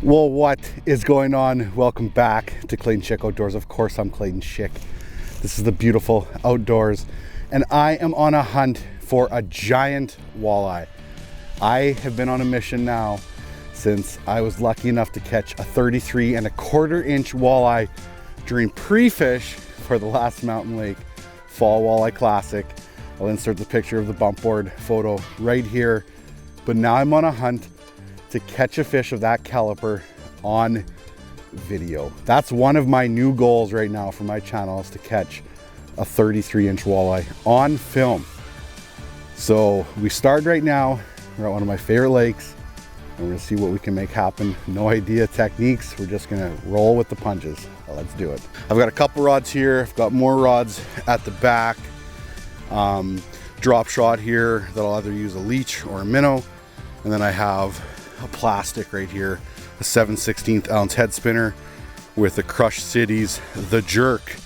Well, what is going on? Welcome back to Clayton Schick Outdoors. Of course, I'm Clayton Schick. This is the beautiful outdoors, and I am on a hunt for a giant walleye. I have been on a mission now since I was lucky enough to catch a 33¼ inch walleye during pre-fish for the last Mountain Lake Fall Walleye Classic. I'll insert the picture of the bump board photo right here. But now I'm on a hunt to catch a fish of that caliber on video. That's one of my new goals right now for my channel, is to catch a 33-inch walleye on film. So we start right now. We're at one of my favorite lakes, and we're gonna see what we can make happen. No idea techniques, we're just gonna roll with the punches. Well, let's do it. I've got a couple rods here. I've got more rods at the back. Drop shot here that I'll either use a leech or a minnow. And then I have a plastic right here, a 7/16 ounce head spinner with the Crush Cities The Jerk.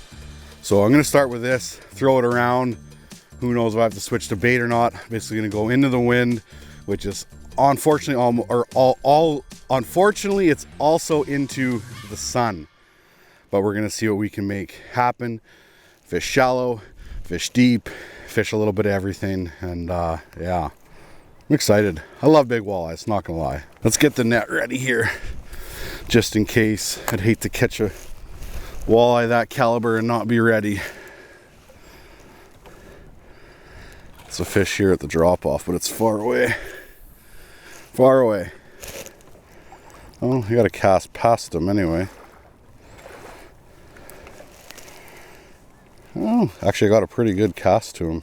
So I'm gonna start with this, throw it around. Who knows if I have to switch to bait or not. Basically gonna go into the wind, which is unfortunately unfortunately it's also into the sun. But we're gonna see what we can make happen. Fish shallow, fish deep, fish a little bit of everything, and yeah. I'm excited. I love big walleyes, not gonna lie. Let's get the net ready here, just in case. I'd hate to catch a walleye that caliber and not be ready. It's a fish here at the drop off, but it's far away. Far away. Oh, you gotta cast past him anyway. Oh, actually I got a pretty good cast to him.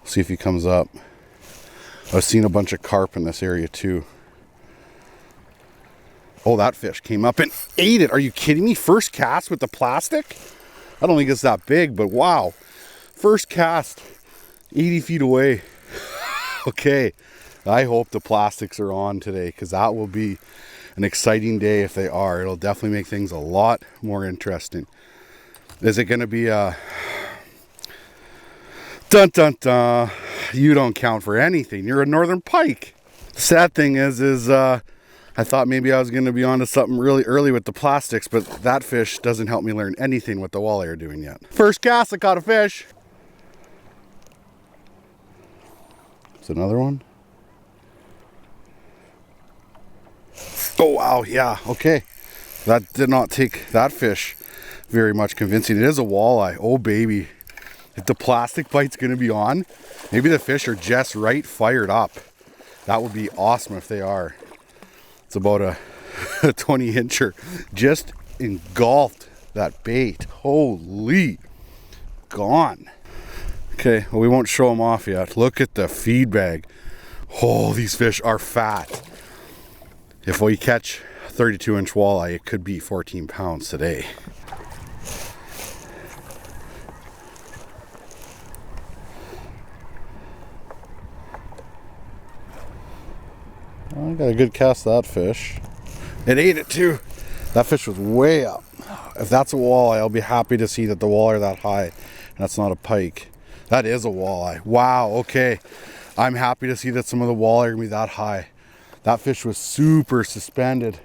See if he comes up. I've seen a bunch of carp in this area too. Oh, that fish came up and ate it. Are you kidding me? First cast with the plastic? I don't think it's that big, but wow. First cast, 80 feet away. Okay, I hope the plastics are on today, because that will be an exciting day if they are. It'll definitely make things a lot more interesting. Is it gonna be a dun dun dun? You don't count for anything. You're a northern pike. The sad thing is I thought maybe I was going to be onto something really early with the plastics, but that fish doesn't help me learn anything what the walleye are doing yet. First cast, I caught a fish. It's another one. Oh wow, yeah, okay. That did not take that fish very much convincing. It is a walleye. Oh baby. If the plastic bite's gonna be on, maybe the fish are just right fired up. That would be awesome if they are. It's about a 20-incher. Just engulfed that bait. Holy, gone. Okay, well, we won't show them off yet. Look at the feed bag. Oh, these fish are fat. If we catch a 32-inch walleye, it could be 14 pounds today. I got a good cast of that fish. It ate it too. That fish was way up. If that's a walleye, I'll be happy to see that the walleye are that high. And that's not a pike. That is a walleye. Wow, okay. I'm happy to see that some of the walleye are gonna be that high. That fish was super suspended.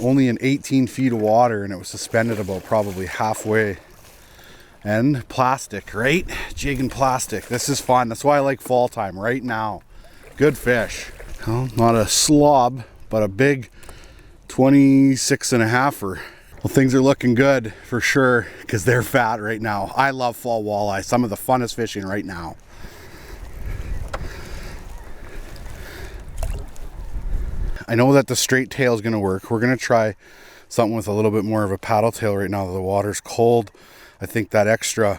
Only in 18 feet of water, and it was suspended about probably halfway. And plastic, right? Jig and plastic. This is fun. That's why I like fall time right now. Good fish. Well, not a slob, but a big 26½er. Well, things are looking good for sure, because they're fat right now. I love fall walleye. Some of the funnest fishing right now. I know that the straight tail is going to work. We're going to try something with a little bit more of a paddle tail right now that the water's cold. I think that extra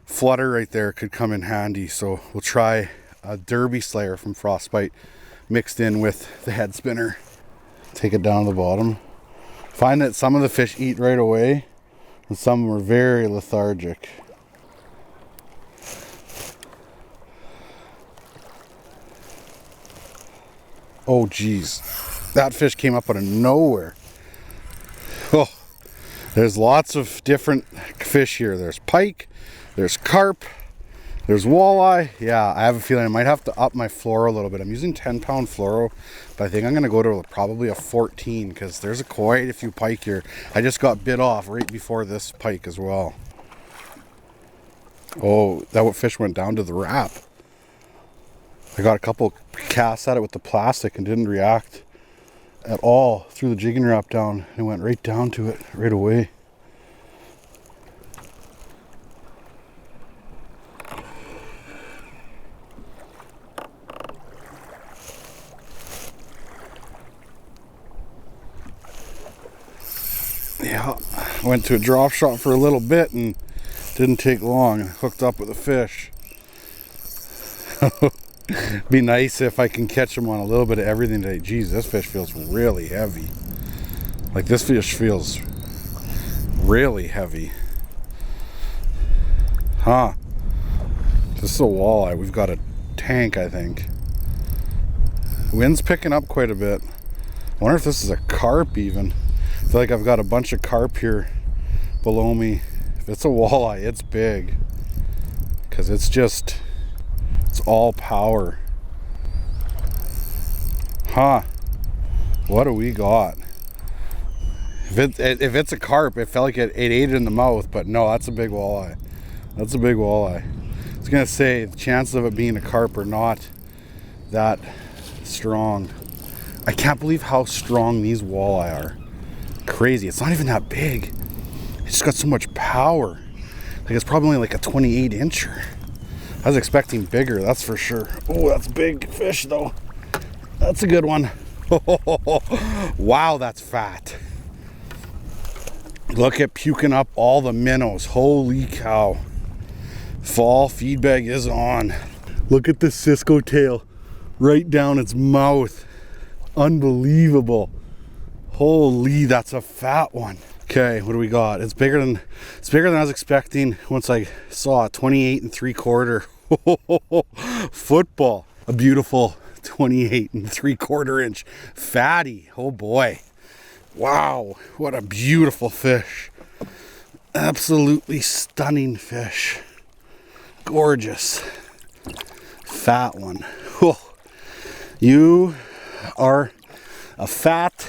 flutter right there could come in handy. So we'll try a Derby Slayer from Frostbite mixed in with the head spinner. Take it down to the bottom. Find that some of the fish eat right away, and some were very lethargic. Oh geez, that fish came up out of nowhere. Oh, there's lots of different fish here. There's pike, there's carp, There's walleye. Yeah, I have a feeling I might have to up my fluoro a little bit. I'm using 10-pound fluoro, but I think I'm going to go to probably a 14 because there's quite a few pike here. I just got bit off right before this pike as well. Oh, that fish went down to the wrap. I got a couple casts at it with the plastic and didn't react at all. Threw the jigging wrap down and went right down to it right away. Yeah, went to a drop shot for a little bit and didn't take long. Hooked up with a fish. Be nice if I can catch them on a little bit of everything today. Geez, this fish feels really heavy. Like this fish feels really heavy. Huh. This is a walleye. We've got a tank, I think. Wind's picking up quite a bit. I wonder if this is a carp even. I feel like I've got a bunch of carp here below me. If it's a walleye, it's big. Because it's all power. Huh. What do we got? If it's a carp, it felt like it ate it in the mouth, but no, that's a big walleye. That's a big walleye. I was gonna say the chances of it being a carp are not that strong. I can't believe how strong these walleye are. Crazy. It's not even that big. It's just got so much power. Like it's probably only like a 28 incher. I was expecting bigger, that's for sure. Oh, that's a big fish though. That's a good one. Wow, that's fat. Look at puking up all the minnows. Holy cow. Fall feed bag is on. Look at the Cisco tail right down its mouth. Unbelievable. Holy, that's a fat one. Okay, what do we got? It's bigger than I was expecting once I saw it. 28 3/4. Football. A beautiful 28 3/4 inch fatty. Oh boy. Wow, what a beautiful fish. Absolutely stunning fish. Gorgeous. Fat one. Oh, you are a fat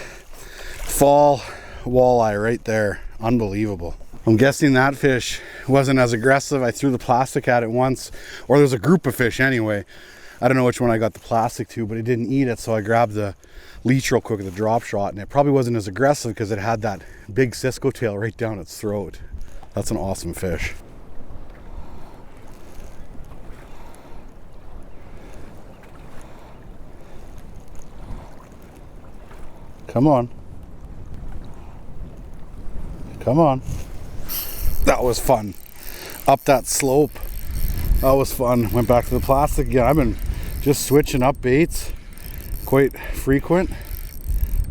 fall walleye right there. Unbelievable. I'm guessing that fish wasn't as aggressive. I threw the plastic at it once, or there's a group of fish anyway. I don't know which one I got the plastic to, but it didn't eat it, so I grabbed the leech real quick with the drop shot, and it probably wasn't as aggressive because it had that big Cisco tail right down its throat. That's an awesome fish. Come on. Come on. That was fun. Up that slope. That was fun. Went back to the plastic again. I've been just switching up baits quite frequent.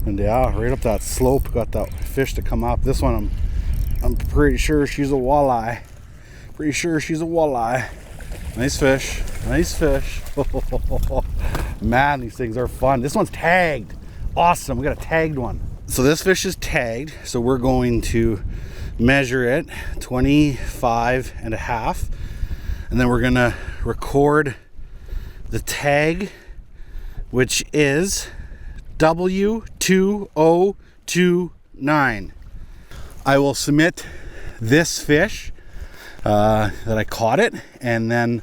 And yeah, right up that slope, got that fish to come up. This one, I'm pretty sure she's a walleye. Pretty sure she's a walleye. Nice fish. Nice fish. Man, these things are fun. This one's tagged. Awesome. We got a tagged one. So this fish is tagged, so we're going to measure it 25.5, and then we're gonna record the tag, which is W2029. I will submit this fish that I caught it, and then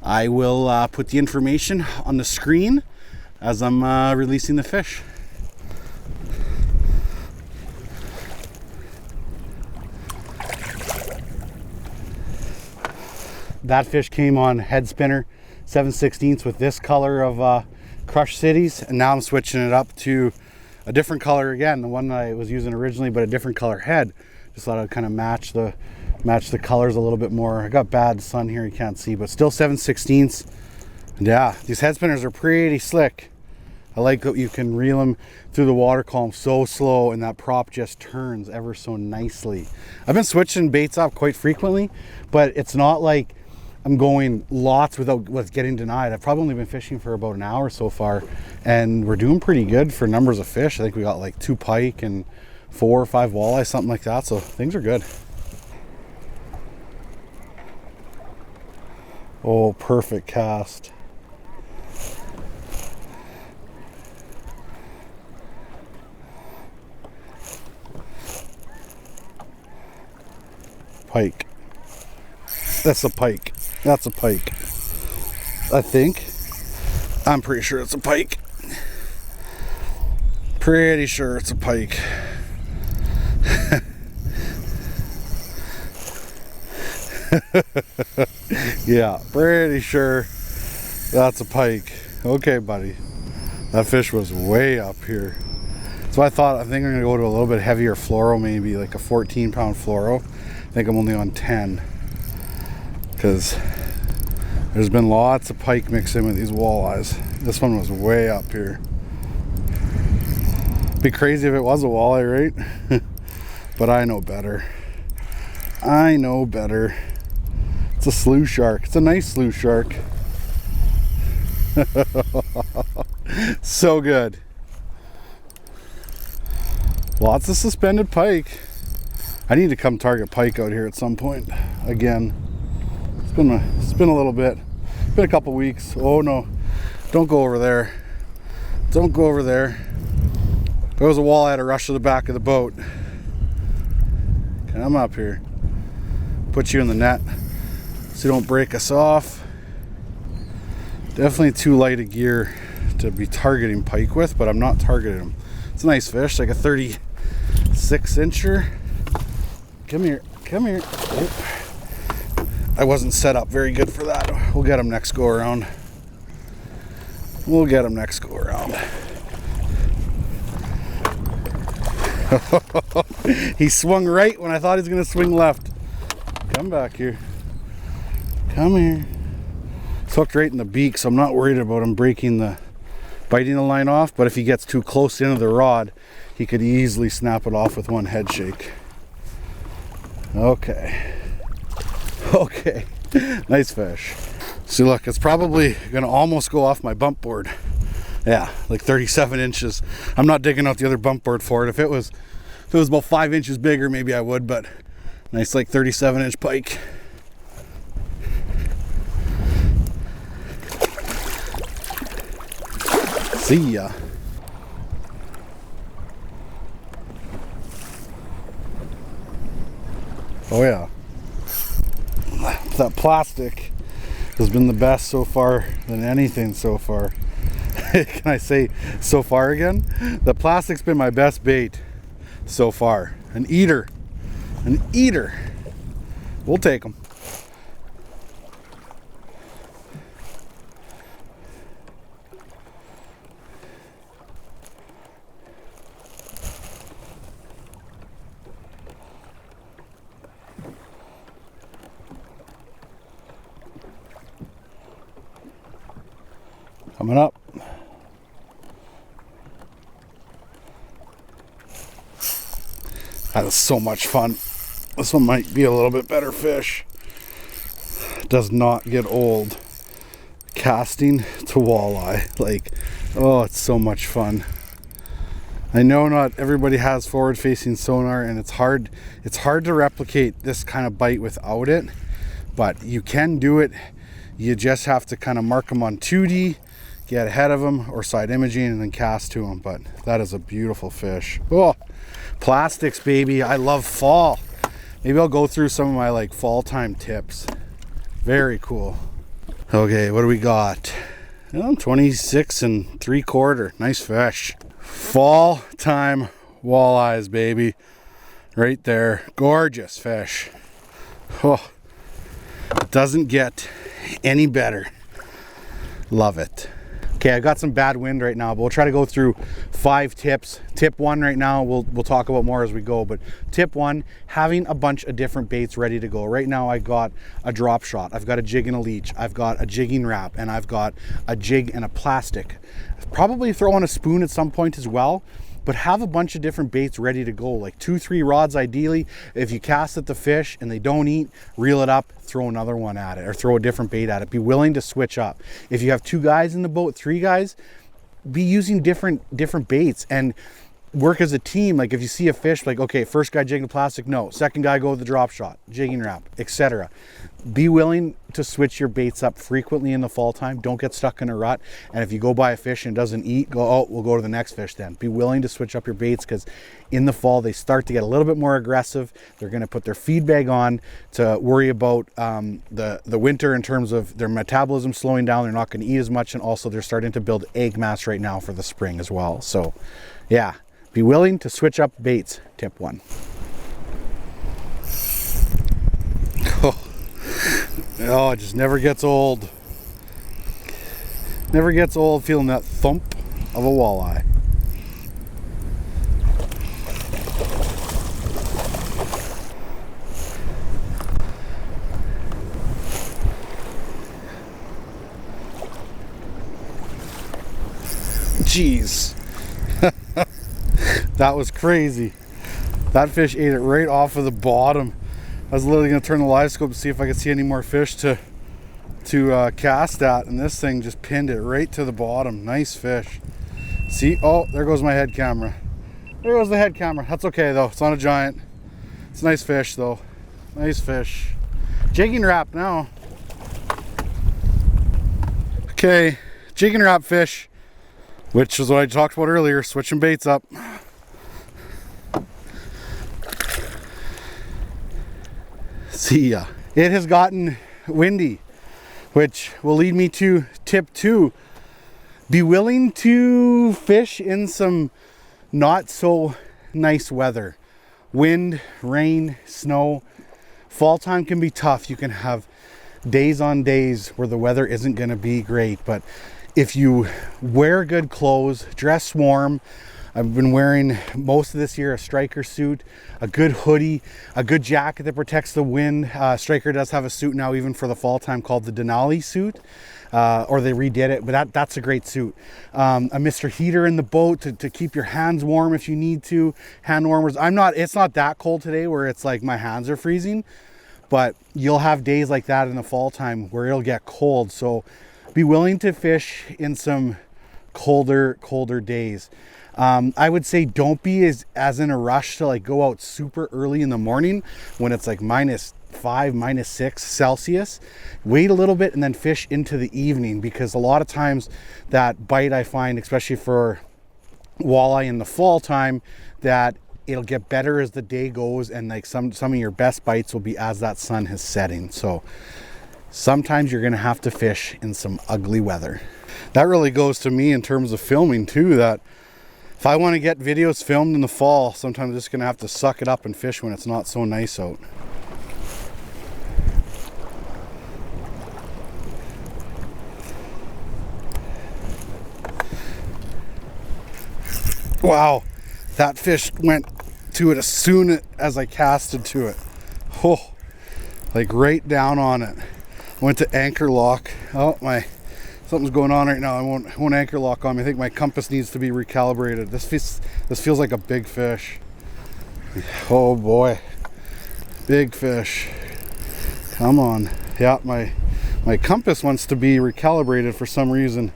I will put the information on the screen as I'm releasing the fish. That fish came on head spinner 7/16 with this color of Crush Cities, and now I'm switching it up to a different color again, the one that I was using originally, but a different color head. Just thought I'd kind of match the colors a little bit more. I got bad sun here, you can't see, but still 7/16. And yeah, these head spinners are pretty slick. I like that you can reel them through the water column so slow, and that prop just turns ever so nicely. I've been switching baits up quite frequently, but it's not like I'm going lots with getting denied. I've probably only been fishing for about an hour so far, and we're doing pretty good for numbers of fish. I think we got like 2 pike and 4 or 5 walleye, something like that, so things are good. Oh, perfect cast. Pike. That's a pike. That's a pike. I think. I'm pretty sure it's a pike. Pretty sure it's a pike. Yeah, pretty sure that's a pike. Okay, buddy. That fish was way up here. So I think I'm gonna go to a little bit heavier fluoro, maybe like a 14-pound fluoro. I think I'm only on 10 because there's been lots of pike mixed in with these walleyes. This one was way up here. Be crazy if it was a walleye, right? But I know better. I know better. It's a slew shark. It's a nice slew shark. So good. Lots of suspended pike. I need to come target pike out here at some point again. It's been a little bit. It's been a couple weeks. Oh no, don't go over there. Don't go over there. If there was a walleye, I'd rush to the back of the boat. Come up here. Put you in the net so you don't break us off. Definitely too light a gear to be targeting pike with, but I'm not targeting them. It's a nice fish, like a 36 incher. Come here, come here. Oh. I wasn't set up very good for that. We'll get him next go around. We'll get him next go around. He swung right when I thought he was going to swing left. Come back here. Come here. It's hooked right in the beak, so I'm not worried about him biting the line off, but if he gets too close into the rod, he could easily snap it off with one head shake. Okay. Okay. Nice fish. See, look, it's probably gonna almost go off my bump board. Yeah, like 37 inches. I'm not digging out the other bump board for it. If it was about 5 inches bigger, maybe I would, but nice, like 37-inch pike. See ya. Oh yeah. That plastic has been the best so far than anything so far. Can I say so far again? The plastic's been my best bait so far. An eater. An eater. We'll take them. Coming up. That was so much fun. This one might be a little bit better fish. Does not get old. Casting to walleye. Like, oh, it's so much fun. I know not everybody has forward facing sonar, and it's hard to replicate this kind of bite without it, but you can do it. You just have to kind of mark them on 2D, get ahead of them, or side imaging, and then cast to them. But that is a beautiful fish. Oh, plastics, baby. I love fall. Maybe I'll go through some of my like fall time tips. Very cool. Okay, what do we got? 26 3/4. Nice fish. Fall time walleyes, baby. Right there. Gorgeous fish. Oh, it doesn't get any better. Love it. Okay, I got some bad wind right now, but we'll try to go through 5 tips. Tip 1 right now, we'll talk about more as we go, but tip 1, having a bunch of different baits ready to go. Right now I got a drop shot, I've got a jig and a leech, I've got a jigging wrap, and I've got a jig and a plastic. Probably throw on a spoon at some point as well, but have a bunch of different baits ready to go, like 2-3 rods ideally. If you cast at the fish and they don't eat, reel it up, throw another one at it, or throw a different bait at it. Be willing to switch up. If you have 2 guys in the boat, 3 guys, be using different baits. And work as a team. Like if you see a fish, like, okay, first guy jigging the plastic, no. Second guy go with the drop shot, jigging wrap, etc. Be willing to switch your baits up frequently in the fall time. Don't get stuck in a rut. And if you go by a fish and it doesn't eat, go, oh, we'll go to the next fish then. Be willing to switch up your baits, because in the fall they start to get a little bit more aggressive. They're going to put their feed bag on to worry about the winter in terms of their metabolism slowing down. They're not going to eat as much, and also they're starting to build egg mass right now for the spring as well. So yeah, be willing to switch up baits. Tip 1. Oh, it just never gets old. Never gets old feeling that thump of a walleye. Jeez. That was crazy. That fish ate it right off of the bottom. I was literally going to turn the Livescope to see if I could see any more fish to cast at, and this thing just pinned it right to the bottom. Nice fish. See? Oh, there goes my head camera. There goes the head camera. That's okay though. It's not a giant. It's a nice fish though. Nice fish. Jigging wrap now. Okay, jigging wrap fish, which is what I talked about earlier. Switching baits up. See ya. It has gotten windy, which will lead me to tip 2. Be willing to fish in some not so nice weather. Wind, rain, snow. Fall time can be tough. You can have days on days where the weather isn't going to be great, but if you wear good clothes, dress warm. I've been wearing most of this year a Striker suit, a good hoodie, a good jacket that protects the wind. Striker does have a suit now even for the fall time called the Denali suit, or they redid it, but that's a great suit. A Mr. Heater in the boat to keep your hands warm if you need to. Hand warmers. It's not that cold today where it's like my hands are freezing, but you'll have days like that in the fall time where it'll get cold. So be willing to fish in some colder days. I would say don't be as in a rush to like go out super early in the morning when it's like -5, -6 Celsius. Wait a little bit and then fish into the evening, because a lot of times that bite, I find, especially for walleye in the fall time, that it'll get better as the day goes, and like some of your best bites will be as that sun is setting. So sometimes you're gonna have to fish in some ugly weather. That really goes to me in terms of filming too, that if I want to get videos filmed in the fall, sometimes I'm just going to have to suck it up and fish when it's not so nice out. Wow, that fish went to it as soon as I casted to it. Oh, like right down on it. Went to anchor lock. Oh, something's going on right now. I won't anchor lock on me. I think my compass needs to be recalibrated. This feels like a big fish. Oh boy, big fish. Come on. Yeah, my compass wants to be recalibrated for some reason.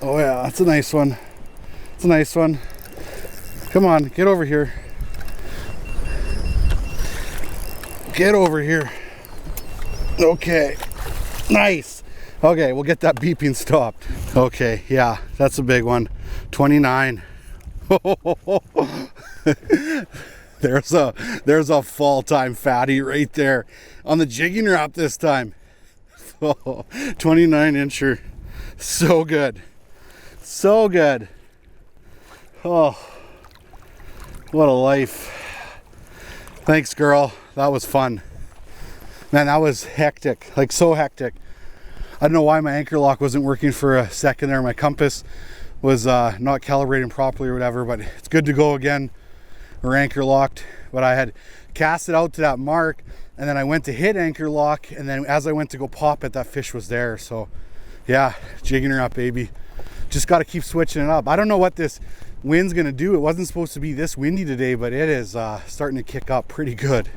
Oh yeah, that's a nice one. It's a nice one. Come on, get over here. Get over here. Okay, nice. Okay, we'll get that beeping stopped. Okay, yeah, that's a big one. 29. There's a fall time fatty right there on the jigging wrap this time. 29 incher. So good. So good. Oh, what a life. Thanks, girl. That was fun. Man, that was hectic. Like, so hectic. I don't know why my anchor lock wasn't working for a second there. My compass was not calibrating properly or whatever, but it's good to go again. We're anchor locked. But I had cast it out to that mark, and then I went to hit anchor lock, and then as I went to go pop it, that fish was there. So yeah, jigging her up, baby. Just got to keep switching it up. I don't know what this wind's gonna do. It wasn't supposed to be this windy today, but it is starting to kick up pretty good.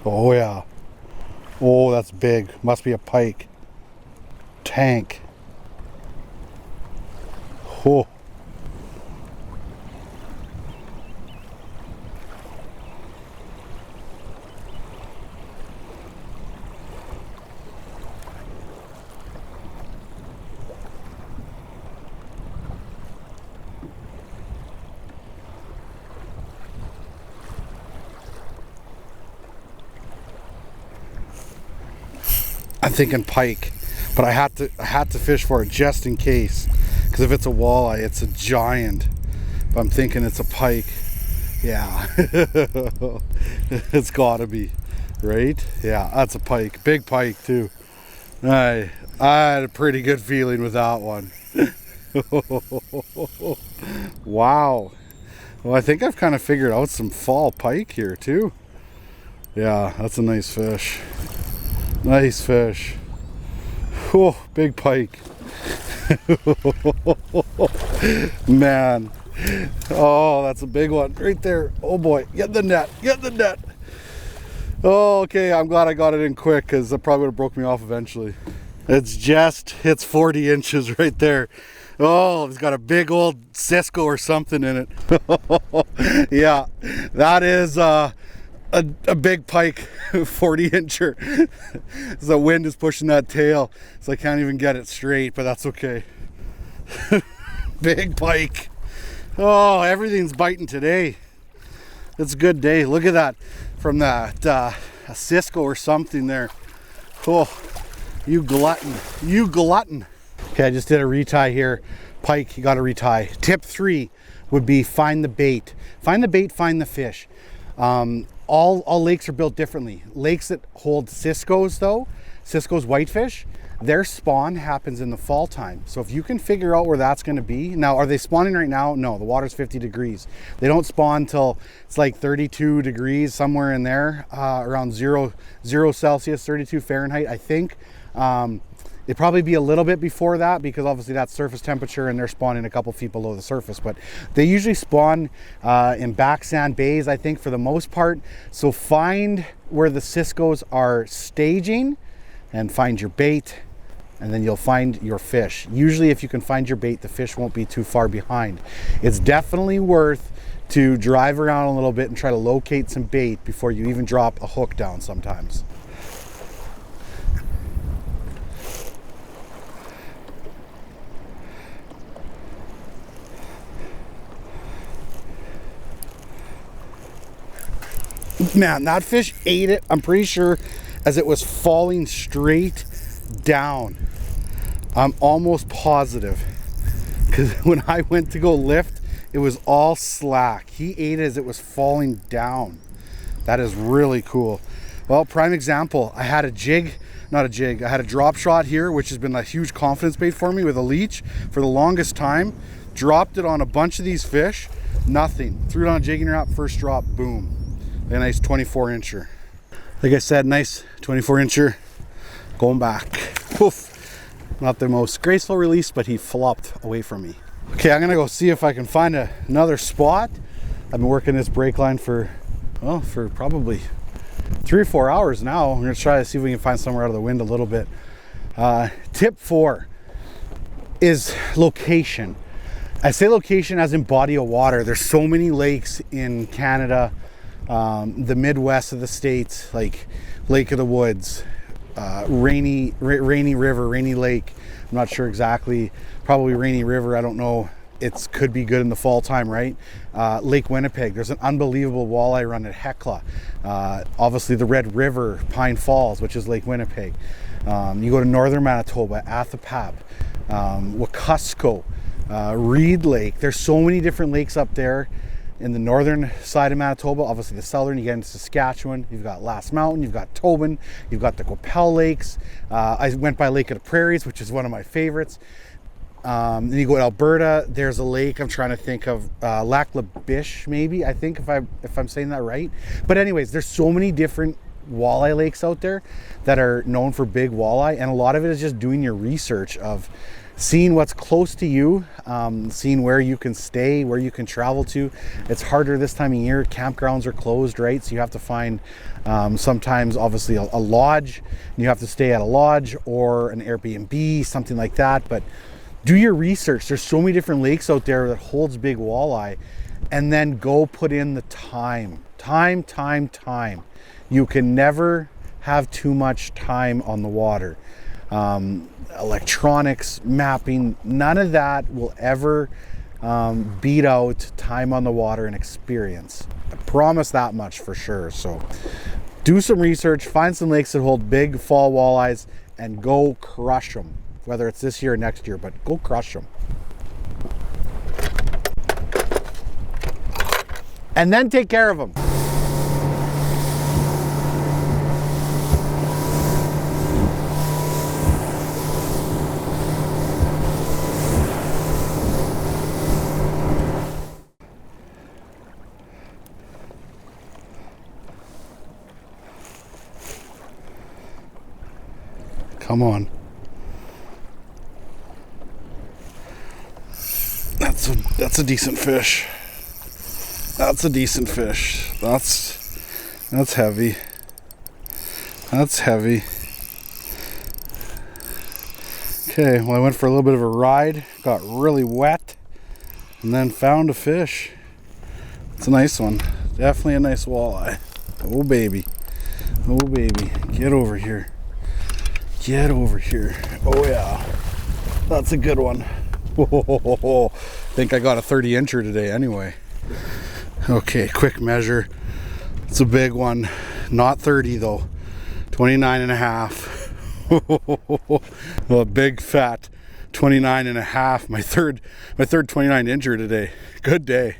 Oh yeah. Oh, that's big. Must be a pike. Tank. Oh. I'm thinking pike, but I had to fish for it just in case, because if it's a walleye, it's a giant. But I'm thinking it's a pike. Yeah, it's gotta be, right? Yeah, that's a pike, big pike too. I had a pretty good feeling with that one. Wow. Well, I think I've kind of figured out some fall pike here too. Yeah, that's a nice fish. Nice fish. Oh, big pike. Man. Oh, that's a big one right there. Oh boy, get the net, get the net. Oh, okay, I'm glad I got it in quick, because it probably would have broke me off eventually. It's 40 inches right there. Oh, it's got a big old Cisco or something in it. Yeah, that is a big pike, 40 incher. The wind is pushing that tail, so I can't even get it straight, but that's okay. Big pike. Oh, everything's biting today. It's a good day. Look at that, from that a Cisco or something there. Oh, you glutton, you glutton. Okay, I just did a retie here. Pike, you got to retie. Tip 3 would be find the bait. Find the bait, find the fish. All lakes are built differently. Lakes that hold Cisco's though, Cisco's whitefish, their spawn happens in the fall time. So if you can figure out where that's going to be. Now, are they spawning right now? No, the water's 50 degrees. They don't spawn till it's like 32 degrees, somewhere in there, around zero Celsius, 32 Fahrenheit, I think. It'd probably be a little bit before that, because obviously that's surface temperature and they're spawning a couple feet below the surface, but they usually spawn in back sand bays, I think, for the most part. So find where the Cisco's are staging and find your bait, and then you'll find your fish. Usually if you can find your bait, the fish won't be too far behind. It's definitely worth to drive around a little bit and try to locate some bait before you even drop a hook down sometimes. Man, that fish ate it, I'm pretty sure, as it was falling straight down. I'm almost positive, because when I went to go lift, it was all slack. He ate it as it was falling down. That is really cool. Well, prime example, I had a I had a drop shot here, which has been a huge confidence bait for me with a leech for the longest time. Dropped it on a bunch of these fish, nothing. Threw it on a jigging wrap, first drop, boom. A nice 24 incher. Like I said, nice 24 incher. Going back. Poof. Not the most graceful release, but he flopped away from me. Okay, I'm gonna go see if I can find another spot. I've been working this brake line for probably 3 or 4 hours now. I'm gonna try to see if we can find somewhere out of the wind a little bit. Tip 4 is location. I say location as in body of water. There's so many lakes in Canada, the Midwest of the States, like Lake of the Woods, Rainy River, Rainy Lake. I'm not sure exactly, probably Rainy River, I don't know. It could be good in the fall time, right? Lake Winnipeg, there's an unbelievable walleye run at Hecla. Obviously the Red River, Pine Falls, which is Lake Winnipeg. You go to northern Manitoba, Athapap, Wekusko, Reed Lake. There's so many different lakes up there in the northern side of Manitoba. Obviously the southern, you get into Saskatchewan, you've got Last Mountain, you've got Tobin, you've got the Qu'Appelle Lakes. I went by Lake of the Prairies, which is one of my favorites. Then you go to Alberta, there's a lake, I'm trying to think of, Lac La Biche, maybe, I think, if I'm saying that right. But anyways, there's so many different walleye lakes out there that are known for big walleye, and a lot of it is just doing your research of seeing what's close to you, seeing where you can stay, where you can travel to. It's harder this time of year. Campgrounds are closed, right? So you have to find sometimes obviously a lodge, and you have to stay at a lodge or an Airbnb, something like that. But do your research. There's so many different lakes out there that holds big walleye, and then go put in the time. Time. You can never have too much time on the water. Electronics, mapping, none of that will ever beat out time on the water and experience. I promise that much for sure. So do some research, find some lakes that hold big fall walleyes, and go crush them. Whether it's this year or next year, but go crush them. And then take care of them. Come on. That's a decent fish. That's a decent fish. That's heavy. That's heavy. Okay, well, I went for a little bit of a ride, got really wet, and then found a fish. It's a nice one. Definitely a nice walleye. Oh baby. Oh baby. Get over here. Get over here. Oh yeah. That's a good one. I think I got a 30-incher today anyway. Okay, quick measure. It's a big one. Not 30 though. 29 and a half. Well, a big fat 29 and a half. My third 29-incher today. Good day.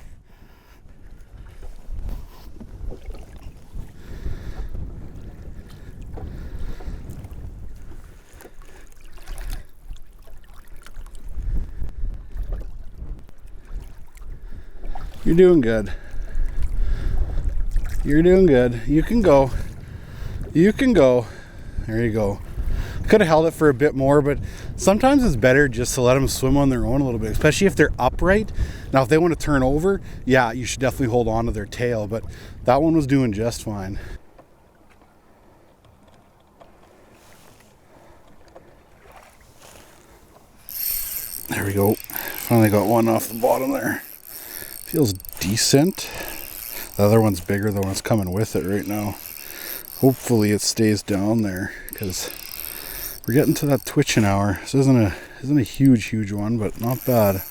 You're doing good. You're doing good. You can go. You can go. There you go. Could have held it for a bit more, but sometimes it's better just to let them swim on their own a little bit, especially if they're upright. Now, if they want to turn over, yeah, you should definitely hold on to their tail, but that one was doing just fine. There we go. Finally got one off the bottom there. Feels decent. The other one's bigger, the one that's coming with it right now. Hopefully it stays down there, because we're getting to that twitching hour. This isn't a huge one, but not bad.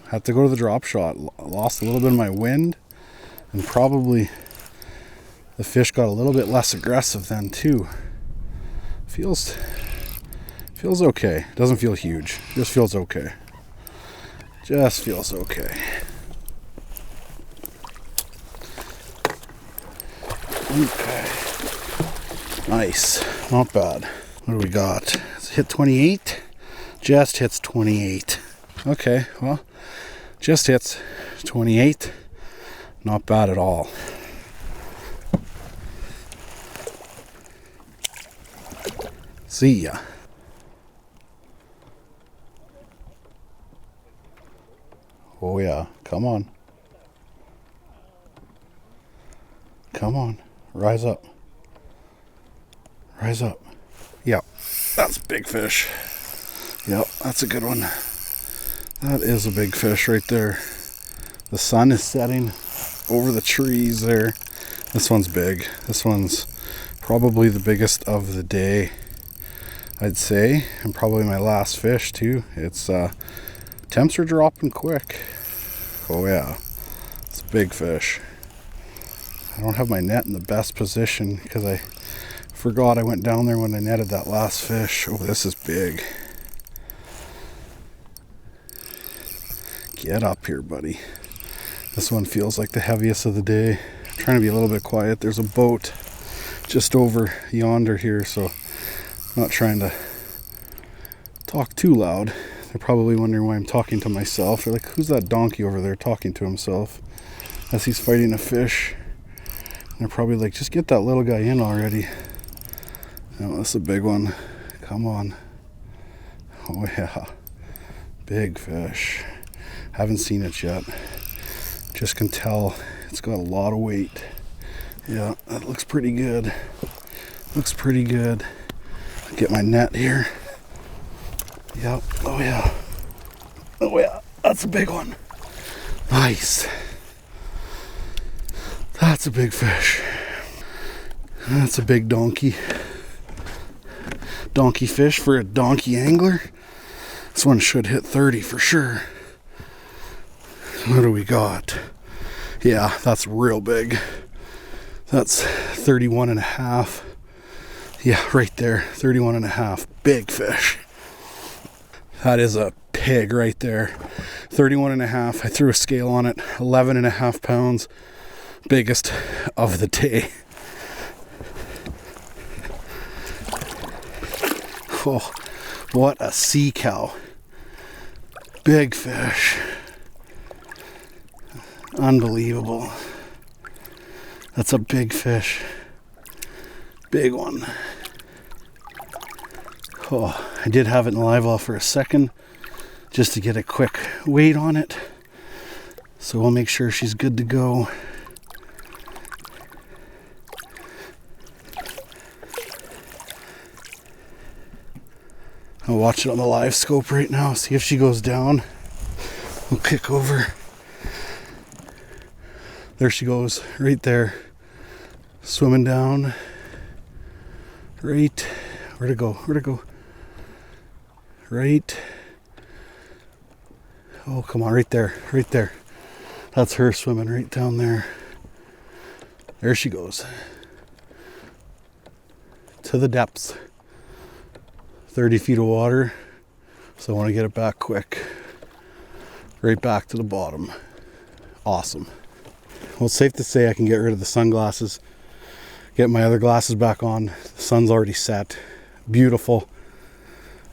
Had to go to the drop shot. Lost a little bit of my wind, and probably the fish got a little bit less aggressive then too. Feels okay. Doesn't feel huge. Just feels okay. Just feels okay. Okay. Nice. Not bad. What do we got? It's hit 28. Just hits 28. Okay, well, just hits 28. Not bad at all. See ya. Oh yeah, come on. Come on, rise up. Rise up. Yep, that's a big fish. Yep, that's a good one. That is a big fish right there. The sun is setting over the trees there. This one's big. This one's probably the biggest of the day, I'd say, and probably my last fish too. It's temps are dropping quick. Oh yeah, it's a big fish. I don't have my net in the best position because I forgot I went down there when I netted that last fish. Oh, this is big. Get up here, buddy. This one feels like the heaviest of the day. I'm trying to be a little bit quiet. There's a boat just over yonder here, so I'm not trying to talk too loud. They're probably wondering why I'm talking to myself. They're like, who's that donkey over there talking to himself as he's fighting a fish? And they're probably like, just get that little guy in already. No, that's a big one. Come on. Oh yeah, big fish. Haven't seen it yet. Just can tell it's got a lot of weight. Yeah, that looks pretty good. Looks pretty good. Get my net here. Yep. Oh yeah. Oh yeah. That's a big one. Nice. That's a big fish. That's a big donkey. Donkey fish for a donkey angler. This one should hit 30 for sure. What do we got? Yeah, that's real big. That's 31 and a half. Yeah, right there, 31 and a half, big fish. That is a pig right there, 31 and a half. I threw a scale on it, 11 and a half pounds, biggest of the day. Oh, what a sea cow. Big fish. Unbelievable. That's a big fish. Big one. Oh, I did have it in the live well for a second just to get a quick weight on it. So we'll make sure she's good to go. I'll watch it on the Livescope right now, see if she goes down. We'll kick over. There she goes, right there. Swimming down. Right. Where'd it go? Where'd it go? Right. Oh, come on, right there. Right there. That's her swimming right down there. There she goes. To the depths. 30 feet of water, so I want to get it back quick. Right back to the bottom. Awesome. Well, it's safe to say I can get rid of the sunglasses, get my other glasses back on. The sun's already set. Beautiful.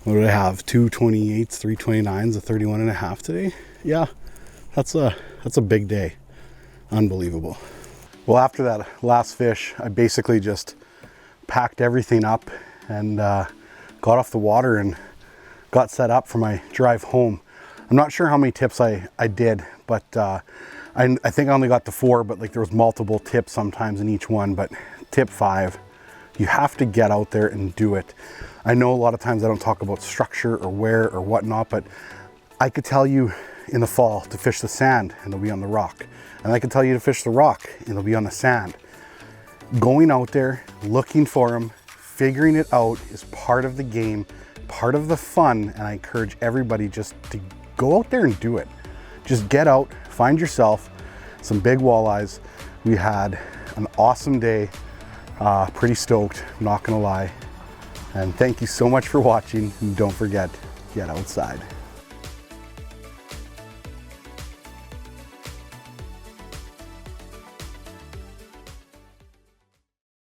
What do I have? 228s, 329s, a 31 and a half today. Yeah, that's a big day. Unbelievable. Well, after that last fish, I basically just packed everything up and got off the water and got set up for my drive home. I'm not sure how many tips I did, but I think I only got to 4, but like there was multiple tips sometimes in each one. But tip 5, you have to get out there and do it. I know a lot of times I don't talk about structure or where or whatnot, but I could tell you in the fall to fish the sand and they'll be on the rock. And I could tell you to fish the rock and they'll be on the sand. Going out there, looking for them, figuring it out is part of the game, part of the fun, and I encourage everybody just to go out there and do it. Just get out, find yourself some big walleyes. We had an awesome day, pretty stoked, not gonna lie. And thank you so much for watching, and don't forget, get outside.